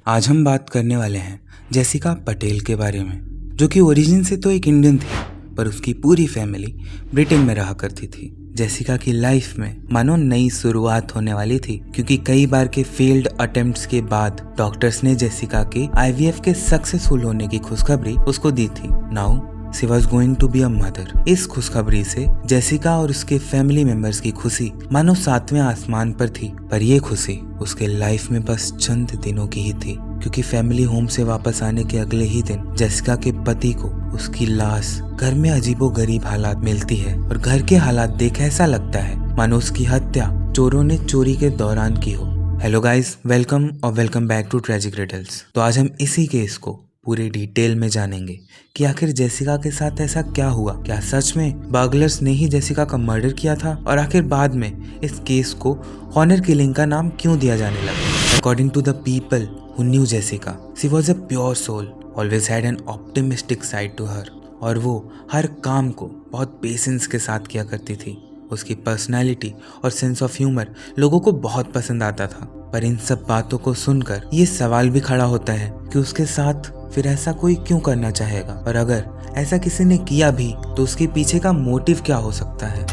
आज हम बात करने वाले हैं जेसिका पटेल के बारे में, जो कि ओरिजिन से तो एक इंडियन थी, पर उसकी पूरी फैमिली ब्रिटेन में रहा करती थी। जेसिका की लाइफ में मानो नई शुरुआत होने वाली थी, क्योंकि कई बार के फेल्ड अटेम्प्ट्स के बाद डॉक्टर्स ने जेसिका के आईवीएफ के सक्सेसफुल होने की खुशखबरी उसको दी थी। Now she was going to be a mother. इस खुशखबरी से जेसिका और उसके फैमिली मेंबर्स की खुशी मानो सातवें आसमान पर थी, पर ये खुशी उसके लाइफ में बस चंद दिनों की ही थी, क्योंकि फैमिली होम से वापस आने के अगले ही दिन जेसिका के पति को उसकी लाश घर में अजीबोगरीब हालात मिलती है और घर के हालात देख ऐसा लगता है मानो उसकी हत्या चोरों ने चोरी के दौरान की हो। हेलो गाइस, वेलकम और welcome back to tragic riddles. तो आज हम इसी केस को पूरे डिटेल में जानेंगे कि आखिर जेसिका के साथ ऐसा क्या हुआ। क्या सच में बर्गलर्स ने ही जेसिका का मर्डर किया था, और आखिर बाद में इस केस को ऑनर किलिंग का नाम क्यों दिया जाने लगा। According to the people who knew Jessica, she was a pure soul, always had an optimistic side to her, और वो हर काम को बहुत पेशेंस के साथ किया करती थी। उसकी पर्सनालिटी और सेंस ऑफ ह्यूमर लोगों को बहुत पसंद आता था। पर इन सब बातों को सुनकर ये सवाल भी खड़ा होता है कि उसके साथ फिर ऐसा कोई क्यों करना चाहेगा, और अगर ऐसा किसी ने किया भी तो उसके पीछे का मोटिव क्या हो सकता है।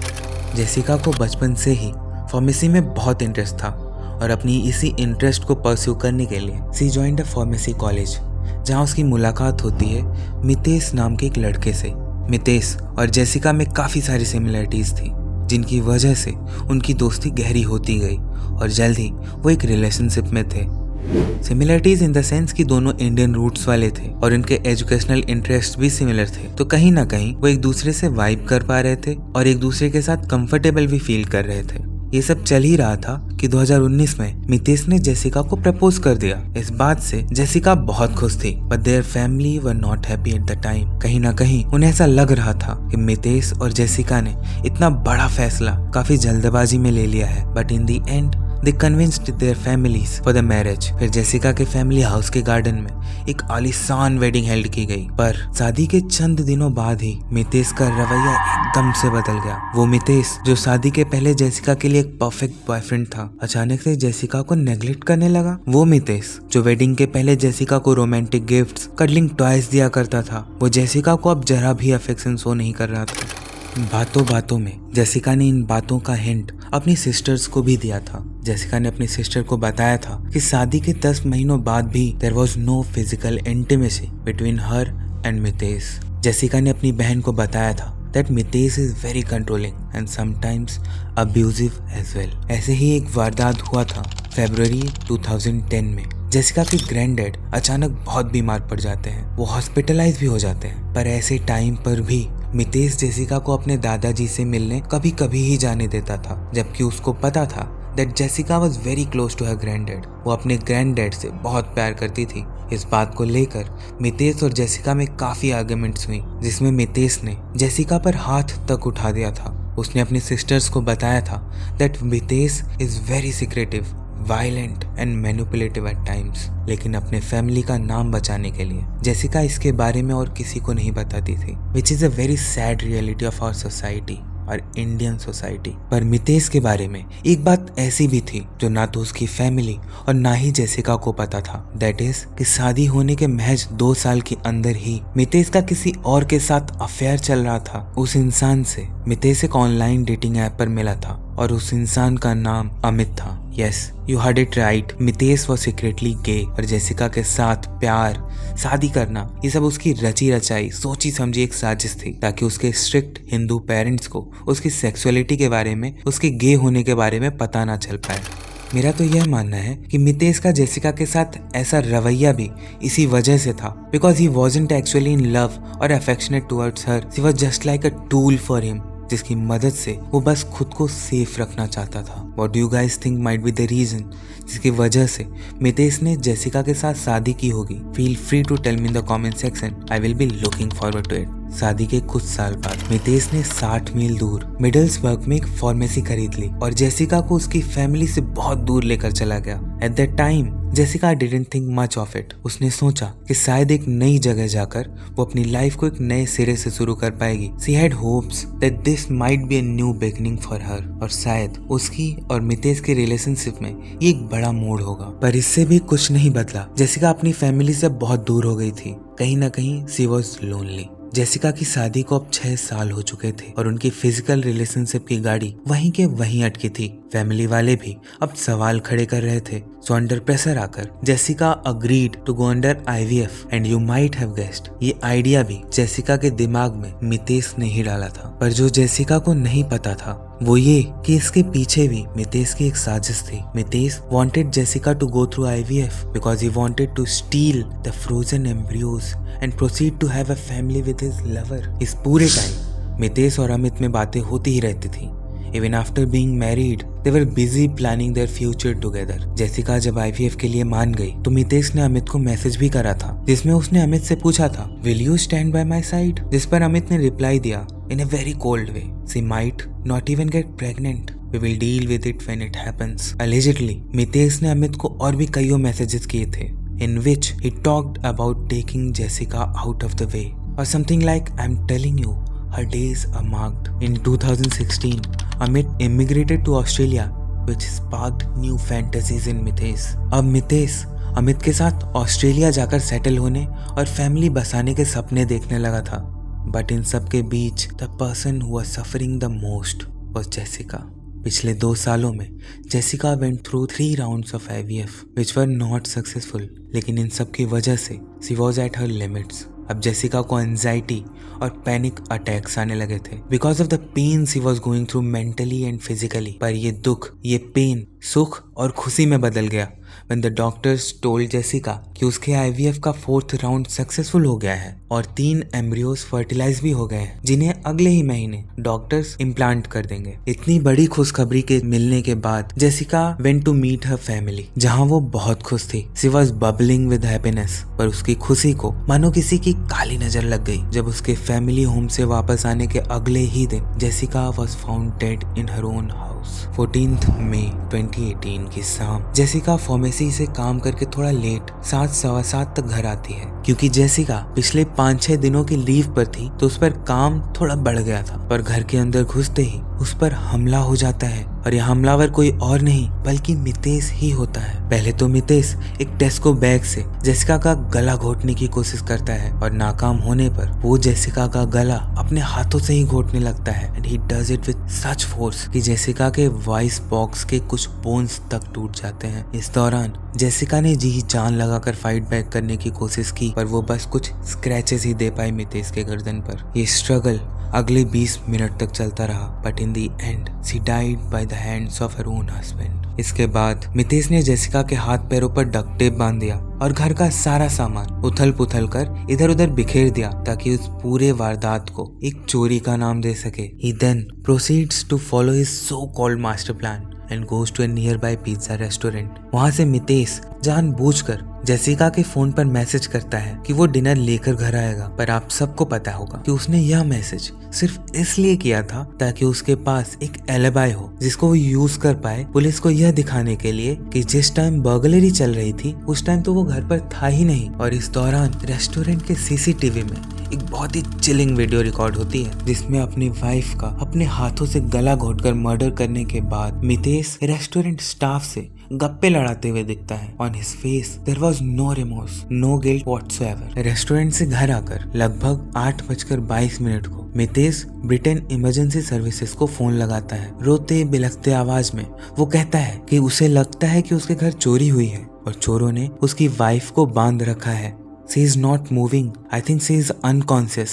जेसिका को बचपन से ही फार्मेसी में बहुत इंटरेस्ट था, और अपनी इसी इंटरेस्ट को परस्यू करने के लिए सी जॉइंड अ फार्मेसी कॉलेज, जहां उसकी मुलाकात होती है मितेश नाम के एक लड़के से। मितेश और जेसिका में काफ़ी सारी सिमिलरिटीज़ थी, जिनकी वजह से उनकी दोस्ती गहरी होती गई और जल्द ही वो एक रिलेशनशिप में थे। सिमिलरिटीज इन द सेंस कि दोनों इंडियन रूट्स वाले थे और उनके एजुकेशनल इंटरेस्ट भी सिमिलर थे, तो कहीं ना कहीं वो एक दूसरे से वाइब कर पा रहे थे और एक दूसरे के साथ कंफर्टेबल भी फील कर रहे थे। ये सब चल ही रहा था कि 2019 में मितेश ने जेसिका को प्रपोज कर दिया। इस बात से जेसिका बहुत खुश थी, but their family were not happy at the time. कहीं ना कहीं उन्हें ऐसा लग रहा था कि मितेश और जेसिका ने इतना बड़ा फैसला काफी जल्दबाजी में ले लिया है, but in the and they convinced their families for the marriage. फिर जेसिका के फैमिली हाउस के गार्डन में एक आलीशान वेडिंग हेल्ड की गई, पर शादी के चंद दिनों बाद ही मितेश का रवैया एकदम से बदल गया। वो मितेश जो शादी के पहले जेसिका के लिए एक परफेक्ट बॉयफ्रेंड था, अचानक से जेसिका को नेग्लेक्ट करने लगा। वो मितेश जो वेडिंग के पहले जेसिका को रोमांटिक गिफ्ट्स, कडलिंग टॉयज दिया करता था, वो जेसिका को अब जरा भी अफेक्शन शो नहीं कर रहा था। बातों बातों में जेसिका ने इन बातों का हिंट अपनी सिस्टर्स को भी दिया था। जेसिका ने अपनी सिस्टर को बताया था कि शादी के 10 महीनों बाद भी there was no physical intimacy between her and Mitesh. Jessica ने अपनी बहन को बताया था that Mitesh is very controlling and sometimes abusive as well. ऐसे ही एक वारदात हुआ था फरवरी 2010 में। जेसिका के ग्रैंडडैड अचानक बहुत बीमार पड़ जाते हैं, वो हॉस्पिटलाइज भी हो जाते हैं, पर ऐसे टाइम पर भी मितेश जेसिका को अपने दादाजी से मिलने कभी कभी ही जाने देता था, जबकि उसको पता था that Jessica was very close to her granddad. वो अपने ग्रैंडडैड से बहुत प्यार करती थी। इस बात को लेकर मितेश और जेसिका में काफी आर्गुमेंट्स हुई, जिसमें मितेश ने जेसिका पर हाथ तक उठा दिया था। उसने अपनी सिस्टर्स को बताया था that Mitesh is very secretive, violent and manipulative at times, लेकिन अपने फैमिली का नाम बचाने के लिए जेसिका इसके बारे में और किसी को नहीं बताती थी, which is a very sad reality of our society और इंडियन सोसाइटी। पर मितेश के बारे में एक बात ऐसी भी थी जो ना तो उसकी फैमिली और ना ही जेसिका को पता था, दैट इज कि शादी होने के महज 2 साल के अंदर ही मितेश का किसी और के साथ अफेयर चल रहा था। उस इंसान से मितेश एक ऑनलाइन डेटिंग ऐप पर मिला था और उस इंसान का नाम अमित था। Yes, you heard it right, Mitesh वो सीक्रेटली गे, और जेसिका के साथ प्यार, शादी करना, ये सब उसकी रची रचाई सोची समझी एक साजिश थी, ताकि उसके स्ट्रिक्ट हिंदू पेरेंट्स को उसकी सेक्सुअलिटी के बारे में, उसके गे होने के बारे में पता ना चल पाए। मेरा तो यह मानना है कि मितेश का जेसिका के साथ ऐसा रवैया भी इसी वजह से था, because he wasn't actually in love और affectionate towards her, she was just like a tool for him, जिसकी मदद से वो बस खुद को सेफ रखना चाहता था। What do you guys think might be the reason जिसकी वजह से मितेश ने जेसिका के साथ शादी की होगी? Feel free to tell me in the comment section. I will be looking forward to it. शादी के कुछ साल बाद मितेश ने 60 मील दूर मिडल्सबर्ग में एक फार्मेसी खरीद ली और जेसिका को उसकी फैमिली से बहुत दूर लेकर चला गया। At that time Jessica didn't think much of it. उसने सोचा कि शायद एक नई जगह जाकर वो अपनी लाइफ को एक नए सिरे से शुरू कर पाएगी। She had hopes that this might be a new beginning for her, और शायद उसकी और मितेश के रिलेशनशिप में ये एक बड़ा मोड़ होगा। पर इससे भी कुछ नहीं बदला। जेसिका अपनी फैमिली से बहुत दूर हो गई थी। कहीं ना कहीं शी वॉज लोनली। जेसिका की शादी को अब 6 साल हो चुके थे और उनकी फिजिकल रिलेशनशिप की गाड़ी वहीं के वहीं अटकी थी। फैमिली वाले भी अब सवाल खड़े कर रहे थे। सो अंडर प्रेशर आकर Jessica agreed to go under IVF and you might have guessed, ये आइडिया भी जेसिका के दिमाग में मितेश ने ही डाला था। पर जो जेसिका को नहीं पता था वो ये कि इसके पीछे भी मितेश की एक साजिश थी। Mitesh wanted Jessica to go through IVF because he wanted to steal the frozen embryos and proceed to have a family with his lover. इस पूरे टाइम मितेश और अमित में बातें होती ही रहती थी। Even after being married, they were busy planning their future together. Jessica जब IVF के लिए मान गई तो मितेश ने अमित को मैसेज भी करा था जिसमें उसने अमित से पूछा था Will you stand by my side? जिस पर अमित ने रिप्लाई दिया in a very cold way. She might not even get pregnant. We will deal with it when it happens. Allegedly, Mitesh ने अमित को और भी कईयों मैसेजेस किए थे in which he talked about taking Jessica out of the way or something like I'm telling you her days are marked. In 2016, Amit immigrated to Australia, which sparked new fantasies in Mitesh. अब मितेश अमित के साथ Australia जाकर settle होने और family बसाने के सपने देखने लगा था। बट इन सब के बीच the person who was suffering the most was Jessica. पिछले 2 सालों में Jessica went through 3 rounds of IVF which were not successful, लेकिन इन सब की वजह से she was at her limits. अब जेसिका को एंजाइटी और पैनिक अटैक्स आने लगे थे because of the pain she was going through mentally and physically. पर ये दुख, ये पेन सुख और खुशी में बदल गया when the doctors told Jessica कि उसके IVF का 4th राउंड सक्सेसफुल हो गया है और 3 एम्ब्रियोज फर्टिलाइज भी हो गए हैं जिन्हें अगले ही महीने डॉक्टर्स इम्प्लांट कर देंगे। इतनी बड़ी खुशखबरी के मिलने के बाद Jessica went to meet her family, जहां वो बहुत खुश थी। She was bubbling with happiness. पर उसकी खुशी को मानो किसी की काली नजर लग गई जब उसके फैमिली होम से वापस आने के अगले ही दिन Jessica was found dead in her own house. 14 मई 2018 की शाम जेसिका फार्मेसी से काम करके थोड़ा लेट 7:15 तक घर आती है। क्योंकि जेसिका पिछले 5-6 दिनों की लीव पर थी तो उस पर काम थोड़ा बढ़ गया था। पर घर के अंदर घुसते ही उस पर हमला हो जाता है और यह हमलावर कोई और नहीं बल्कि मितेश ही होता है। पहले तो मितेश एक टेस्को बैग से जेसिका का गला घोटने की कोशिश करता है और नाकाम होने पर वो जेसिका का गला अपने हाथों से ही घोटने लगता है and he does it with such force कि जेसिका के वॉइस बॉक्स के कुछ बोन्स तक टूट जाते हैं। इस दौरान जेसिका ने जी जान लगाकर फाइट बैक करने की कोशिश की पर वो बस कुछ स्क्रैचेस ही दे पाई मितेश के गर्दन पर। ये स्ट्रगल अगले 20 मिनट तक चलता रहा but in the and she died by the hands of her own husband. इसके बाद मितेश ने जेसिका के हाथ पैरों पर डक्ट टेप बांध दिया और घर का सारा सामान उथल पुथल कर इधर उधर बिखेर दिया ताकि उस पूरे वारदात को एक चोरी का नाम दे सके। He then proceeds to follow his so called master plan and goes to a nearby pizza restaurant. वहां से मितेश जानबूझकर जेसिका के फोन पर मैसेज करता है कि वो डिनर लेकर घर आएगा। पर आप सबको पता होगा कि उसने यह मैसेज सिर्फ इसलिए किया था ताकि उसके पास एक एलिबाई हो जिसको वो यूज कर पाए पुलिस को यह दिखाने के लिए कि जिस टाइम बर्गलरी चल रही थी उस टाइम तो वो घर पर था ही नहीं। और इस दौरान रेस्टोरेंट के CCTV में एक बहुत ही चिलिंग वीडियो रिकॉर्ड होती है जिसमें अपनी वाइफ का अपने हाथों से गला घोटकर मर्डर करने के बाद मितेश रेस्टोरेंट स्टाफ से गप्पे लड़ाते हुए दिखता है। On his face there was no remorse, no guilt whatsoever. Restaurant से घर आकर लगभग 8:22 को मितेश ब्रिटेन इमरजेंसी सर्विसेज को फोन लगाता है। रोते बिलखते आवाज में वो कहता है कि उसे लगता है कि उसके घर चोरी हुई है और चोरों ने उसकी वाइफ को बांध रखा है। She is not moving. I think she is unconscious.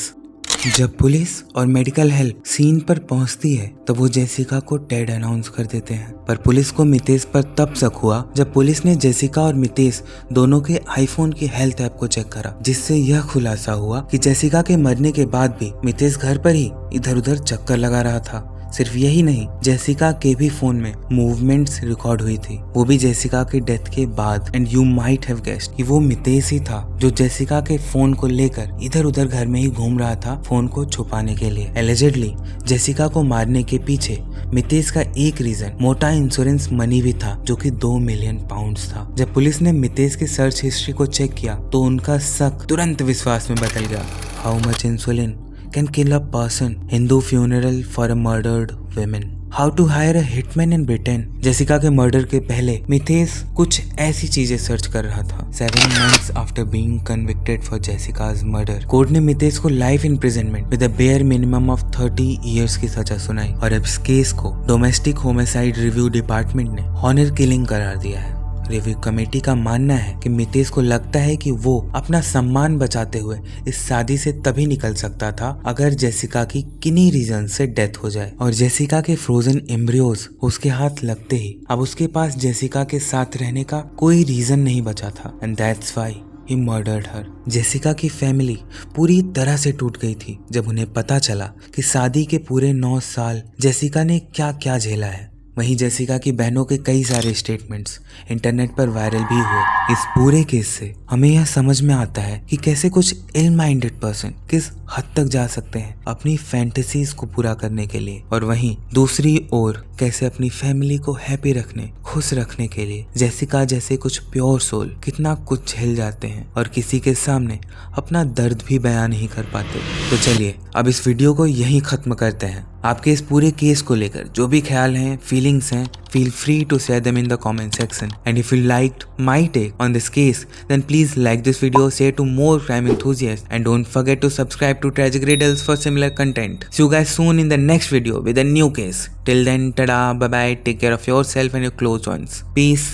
जब पुलिस और मेडिकल हेल्प सीन पर पहुंचती है तब वो जेसिका को डेड अनाउंस कर देते हैं। पर पुलिस को मितेश पर तब शक हुआ जब पुलिस ने जेसिका और मितेश दोनों के आईफोन की हेल्थ ऐप को चेक करा, जिससे यह खुलासा हुआ कि जेसिका के मरने के बाद भी मितेश घर पर ही इधर उधर चक्कर लगा रहा था। सिर्फ यही नहीं, जेसिका के भी फोन में मूवमेंट्स रिकॉर्ड हुई थी, वो भी जेसिका के डेथ के बाद। And you might have guessed कि वो मितेश ही था जो जेसिका के फोन को लेकर इधर उधर घर में ही घूम रहा था फोन को छुपाने के लिए। एलिजेडली जेसिका को मारने के पीछे मितेश का एक रीजन मोटा इंश्योरेंस मनी भी था, जो कि 2 मिलियन पाउंड्स था। जब पुलिस ने मितेश की सर्च हिस्ट्री को चेक किया तो उनका शक तुरंत विश्वास में बदल गया। How much insulin can kill a person? Hindu funeral for a murdered women. How to hire a hitman in Britain. Jessica के मर्डर के पहले मितेश कुछ ऐसी चीजें सर्च कर रहा था। 7 months after being convicted for Jessica's murder, court ने मितेश को life imprisonment with a bare minimum of 30 years की सजा सुनाई और अब इस केस को डोमेस्टिक होमिसाइड रिव्यू डिपार्टमेंट ने ऑनर किलिंग करार दिया है। रिव्यू कमेटी का मानना है कि मितेश को लगता है कि वो अपना सम्मान बचाते हुए इस शादी से तभी निकल सकता था अगर जेसिका की किन्हीं रीजन से डेथ हो जाए। और जेसिका के फ्रोजन एम्ब्रियोज उसके हाथ लगते ही अब उसके पास जेसिका के साथ रहने का कोई रीजन नहीं बचा था। And that's why he murdered her. Jessica की फैमिली पूरी तरह से टूट गई थी जब उन्हें पता चला कि शादी के पूरे 9 साल जेसिका ने क्या क्या झेला है। वहीं जेसिका की बहनों के कई सारे स्टेटमेंट्स इंटरनेट पर वायरल भी हुए। इस पूरे केस से हमें यह समझ में आता है कि कैसे कुछ इल माइंडेड पर्सन किस हद तक जा सकते हैं अपनी फैंटेसीज को पूरा करने के लिए, और वहीं दूसरी ओर कैसे अपनी फैमिली को हैप्पी रखने, खुश रखने के लिए जेसिका जैसे कुछ प्योर सोल कितना कुछ झेल जाते हैं और किसी के सामने अपना दर्द भी बयान नहीं कर पाते। तो चलिए अब इस वीडियो को यहीं खत्म करते हैं। आपके इस पूरे केस को लेकर जो भी ख्याल हैं, फीलिंग्स हैं, feel free to share them in the comment section. And if you liked my take on this case, then please like this video, share to more crime enthusiasts, and don't forget to subscribe to Tragic Riddles for similar content. See you guys soon in the next video with a new case. Till then, tada, bye bye, take care of yourself and your close ones. Peace.